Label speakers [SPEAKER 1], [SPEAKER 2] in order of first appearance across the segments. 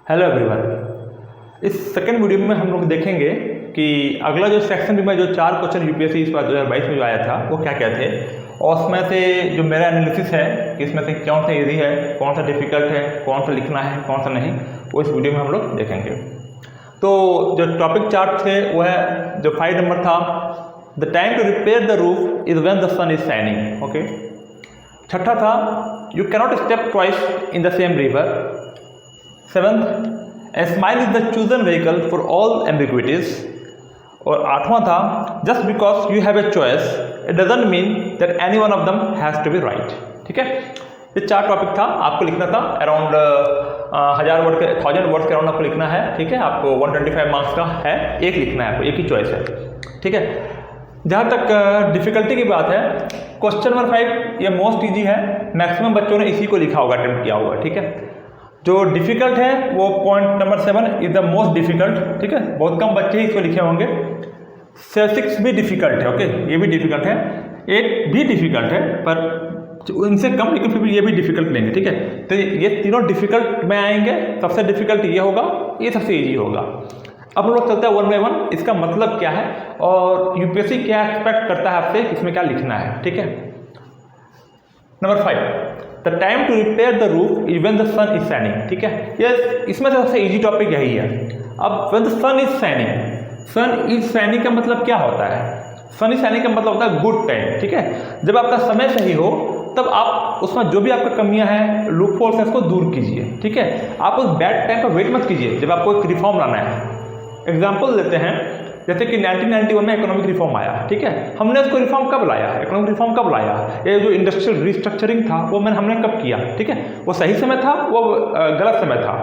[SPEAKER 1] Hello everyone. इस second video में हम लोग देखेंगे कि अगला जो सेक्शन में जो 4 क्वेश्चन यूपीएससी इस बार 2022 में जो आया था वो क्या क्या थे, और उसमें से जो मेरा एनालिसिस है कि इसमें से कौन सा इजी है, कौन सा डिफिकल्ट है, कौन सा लिखना है, कौन सा नहीं, वो इस वीडियो में हम लोग देखेंगे। तो जो टॉपिक चार्ट थे वो है, जो 5 नंबर था, the time to repair the roof is when the sun is shining. Okay. छठा था, you cannot step twice in the same river. 7th, a smile is the chosen vehicle for all ambiguities। और 8वां था, just because you have a choice it doesn't mean that any one of them has to be right। ठीक है, ये 4 topic था, आपको लिखना था around 1000 word के 1000 वर्ड्स के अराउंड आपको लिखना है। ठीक है, आपको 125 मार्क्स का है, एक लिखना है, आपको एक ही चॉइस है। ठीक है, जहाँ तक डिफिकल्टी की बात है, क्वेश्चन नंबर 5 ये मोस्ट ईजी है, मैक्सिमम बच्चों ने इसी को लिखा होगा, अटेम्प्ट किया होगा। ठीक है, जो डिफिकल्ट है वो point number 7 is the most difficult. ठीक है, बहुत कम बच्चे ही इसको लिखे होंगे। 6 भी डिफिकल्ट है। ओके, ये भी डिफिकल्ट है। 8 भी डिफिकल्ट है, पर इनसे कम, लेकिन फिर भी ये भी डिफिकल्ट लेंगे। ठीक है, तो ये तीनों डिफिकल्ट में आएंगे। सबसे डिफिकल्ट ये होगा, ये सबसे ईजी होगा। अब हम लोग चलते हैं 1 बाय 1, इसका मतलब क्या है और यूपीएससी क्या एक्सपेक्ट करता है आपसे, इसमें क्या लिखना है। ठीक है, number 5, the time to repair the roof is when the sun is shining. ठीक है, ये इसमें से सबसे इजी टॉपिक यही है। अब when the sun is shining, sun is shining का मतलब क्या होता है? सन इज शाइनिंग का मतलब होता है गुड टाइम। ठीक है, जब आपका समय सही हो तब आप उसमें जो भी आपका कमियां हैं, लूप होल्स हैं, उसको दूर कीजिए। ठीक है, आप उस बैड टाइम पर वेट मत कीजिए जब आपको एक रिफॉर्म लाना है। एग्जाम्पल देते हैं, जैसे कि 1991 में इकोनॉमिक रिफॉर्म आया। ठीक है, हमने उसको रिफॉर्म कब लाया, इकोनॉमिक रिफॉर्म कब लाया, ये जो इंडस्ट्रियल रिस्ट्रक्चरिंग था वो हमने कब किया। ठीक है, वो सही समय था, वो गलत समय था।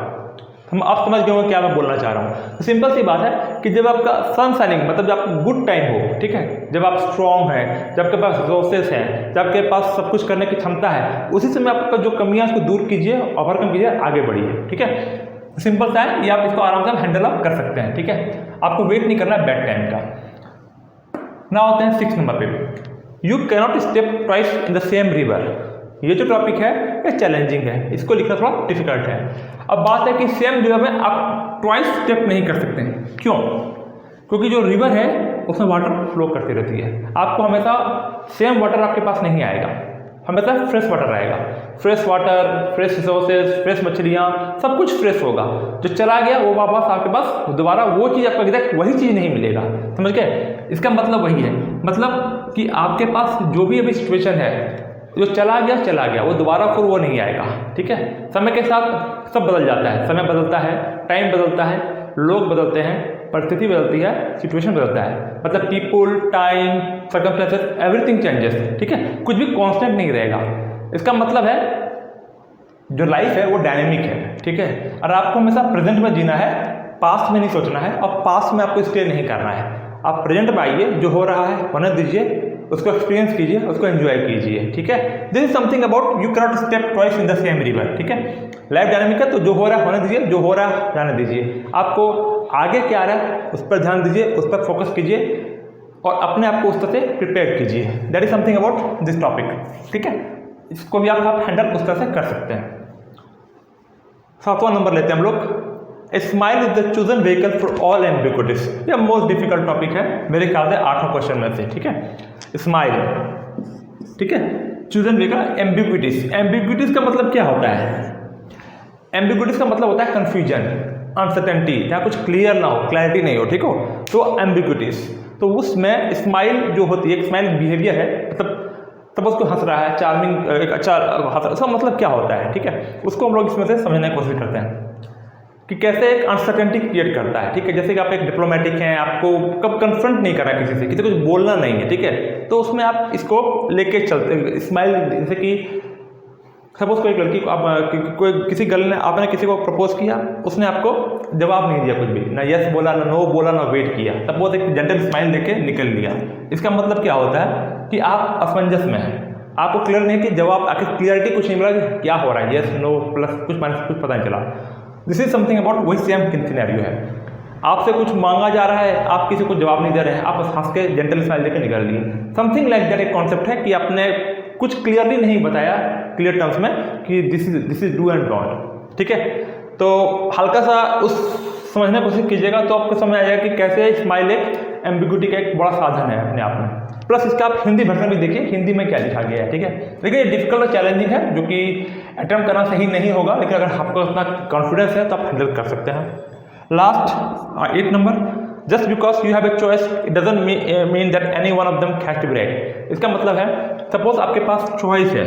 [SPEAKER 1] हम आप समझ गए होंगे क्या मैं बोलना चाह रहा हूँ। तो सिंपल सी बात है कि जब आपका सन शाइनिंग मतलब जब आपका गुड टाइम हो, ठीक है, जब आप स्ट्रॉन्ग हैं, जब आपके पास रिसोर्सेस हैं, जब आपके पास सब कुछ करने की क्षमता है, उसी समय आपका जो कमियाँ उसको दूर कीजिए, ओवरकम कीजिए, आगे बढ़िए। ठीक है, सिंपल सा है, ये आप इसको आराम से हैंडल अप कर सकते हैं। ठीक है, आपको वेट नहीं करना है बैड टाइम का। ना होते हैं 6 नंबर पे, you cannot step twice in the same river. ये जो टॉपिक है ये चैलेंजिंग है, इसको लिखना थोड़ा डिफिकल्ट है। अब बात है कि सेम रिवर में आप ट्वाइस स्टेप नहीं कर सकते हैं। क्यों? क्योंकि जो रिवर है उसमें वाटर फ्लो करती रहती है, आपको हमेशा सेम वाटर आपके पास नहीं आएगा, हमेशा फ्रेश वाटर आएगा। Fresh water, fresh resources, fresh मछलियाँ, सब कुछ फ्रेश होगा। जो चला गया वो वापस आपके पास दोबारा वो चीज़ आपको एग्जैक्ट वही चीज़ नहीं मिलेगा। समझ गए? इसका मतलब वही है, मतलब कि आपके पास जो भी अभी सिचुएशन है, जो चला गया, वो दोबारा फिर वो नहीं आएगा। ठीक है, समय के साथ सब बदल जाता है, समय बदलता है, टाइम बदलता है, लोग बदलते हैं, परिस्थिति बदलती है, सिचुएशन बदलता है, मतलब people, time, circumstances, everything changes. ठीक है, कुछ भी कांस्टेंट नहीं रहेगा। इसका मतलब है जो लाइफ है वो डायनेमिक है। ठीक है, और आपको हमेशा प्रेजेंट में जीना है, पास्ट में नहीं सोचना है, और पास्ट में आपको स्टे नहीं करना है। आप प्रेजेंट में आइए, जो हो रहा है होने दीजिए, उसको एक्सपीरियंस कीजिए, उसको एंजॉय कीजिए। ठीक है, this is something about you cannot step twice in the same river. ठीक है, लाइफ डायनेमिक है, तो जो हो रहा है होने दीजिए, जो हो रहा है जाने दीजिए। आपको आगे क्या आ रहा है उस पर ध्यान दीजिए, उस पर फोकस कीजिए और अपने आप को उस तरह से प्रिपेयर कीजिए। That is something about this topic. ठीक है, इसको भी आप हैंडल उस तरह से कर सकते हैं। 7वां नंबर लेते हैं हम लोग, a smile is the chosen vehicle for all ambiguities. यह मोस्ट डिफिकल्ट टॉपिक है मेरे ख्याल से 8वां क्वेश्चन में से। ठीक है, स्माइल, ठीक है, चूजन व्हीकल, एम्बिग्विटीज। एम्बिग्विटीज का मतलब क्या होता है? एम्बिग्विटीज का मतलब होता है कंफ्यूजन, अनसर्टेनिटी, जहाँ कुछ क्लियर ना हो, क्लैरिटी नहीं हो। ठीक हो, तो एम्बिग्विटीज। तो उसमें स्माइल जो होती है, एक स्माइल बिहेवियर है, मतलब तब उसको हंस रहा है, चार्मिंग, एक अच्छा हंस, उसका मतलब क्या होता है? ठीक है, उसको हम लोग इसमें से समझने की कोशिश करते हैं कि कैसे एक अनसर्टेनिटी क्रिएट करता है। ठीक है, जैसे कि आप एक डिप्लोमेटिक हैं, आपको कब कन्फ्रंट नहीं करा किसी से, किसी को कुछ बोलना नहीं है। ठीक है, तो उसमें आप इसको लेके चलते, स्माइल, जैसे कि सपोज कोई लड़की को आप कोई किसी गर्ल ने, आपने किसी को प्रपोज किया, उसने आपको जवाब नहीं दिया, कुछ भी ना, यस बोला ना नो बोला ना वेट किया, तब वो एक जेंटल स्माइल देके निकल लिया। इसका मतलब क्या होता है कि आप असमंजस में हैं, आपको क्लियर नहीं कि जवाब, आखिर क्लियरिटी कुछ नहीं मिला कि क्या हो रहा है, यस नो प्लस कुछ माइनस कुछ पता नहीं चला। दिस इज समथिंग अबाउट वही सेम सिनेरियो है, आपसे कुछ मांगा जा रहा है, आप किसी को जवाब नहीं दे रहे हैं, आप बस हंस के जेंटल स्माइल देके निकल लिए। समथिंग लाइक दैट एक कॉन्सेप्ट है कि आपने कुछ क्लियरली नहीं बताया क्लियर टर्म्स में कि this is do and don't. ठीक है, तो हल्का सा उस समझने की कोशिश कीजिएगा तो आपको समझ आ जाएगा कि कैसे स्माइल एक एम्बिग्यूटी का एक बड़ा साधन है अपने आप में। प्लस इसका आप हिंदी वर्जन भी देखिए, हिंदी में क्या लिखा गया है, ठीक है। लेकिन ये डिफिकल्ट और चैलेंजिंग है, जो कि अटेम्प्ट करना सही नहीं होगा, लेकिन अगर आपको उतना कॉन्फिडेंस है तो आप हैंडल कर सकते हैं। Last 8 number, just because you have a choice it doesn't mean that any one of them has to be right. इसका मतलब है सपोज आपके पास चॉइस है,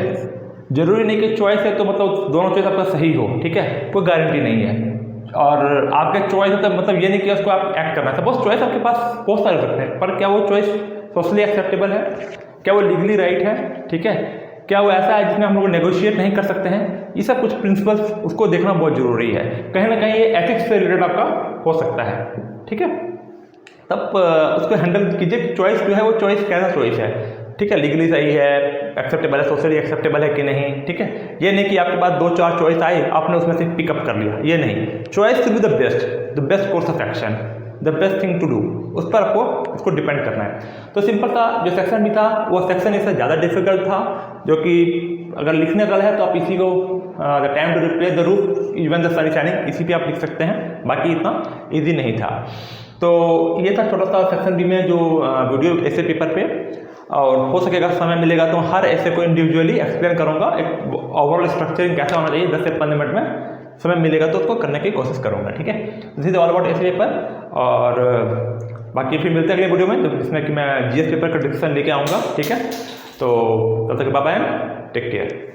[SPEAKER 1] जरूरी नहीं कि चॉइस है तो मतलब दोनों चॉइस आपका सही हो, ठीक है, कोई गारंटी नहीं है। और आपके चॉइस है तो मतलब ये नहीं कि उसको आप एक्ट करना है। सपोज चॉइस आपके पास बहुत सारे सकते हैं, पर क्या वो चॉइस सोशली एक्सेप्टेबल है, क्या वो लीगली राइट है, ठीक है, क्या वो ऐसा है जिसमें हम लोग नेगोशिएट नहीं कर सकते हैं। ये सब कुछ प्रिंसिपल्स उसको देखना बहुत ज़रूरी है। कहीं ना कहीं ये एथिक्स से रिलेटेड आपका हो सकता है, ठीक है। तब उसको हैंडल कीजिए कि चॉइस जो है वो चॉइस कैसा चॉइस है, ठीक है, लीगली सही है, एक्सेप्टेबल है, सोशली एक्सेप्टेबल है कि नहीं, ठीक है। ये नहीं कि आपके पास 2-4 चॉइस आई, आपने उसमें से पिकअप कर लिया, ये नहीं। Choice to be the best course of action, the best thing to do, उस पर आपको उसको डिपेंड करना है। तो सिंपल सा जो सेक्शन भी था वो सेक्शन इससे ज़्यादा डिफिकल्ट था, जो कि अगर लिखने का है तो आप इसी को the time to replace the roof even the sun is shining, इसी पे आप लिख सकते हैं, बाकी इतना ईजी नहीं था। तो ये था छोटा सा सेक्शन बी में जो वीडियो ऐसे पेपर पे, और हो सकेगा समय मिलेगा तो हर ऐसे को इंडिविजुअली एक्सप्लेन करूंगा, एक ओवरऑल स्ट्रक्चरिंग कैसा होना चाहिए 10 से 15 मिनट में समय मिलेगा तो उसको करने की कोशिश करूंगा, ठीक है। दिस इज ऑल अबाउट ऐसे पेपर। और बाकी फिर मिलते हैं अगले वीडियो में, तो जिसमें कि मैं जीएस पेपर का डिस्कशन लेके आऊँगा, ठीक है। तो तब तक बाय बाय, टेक केयर।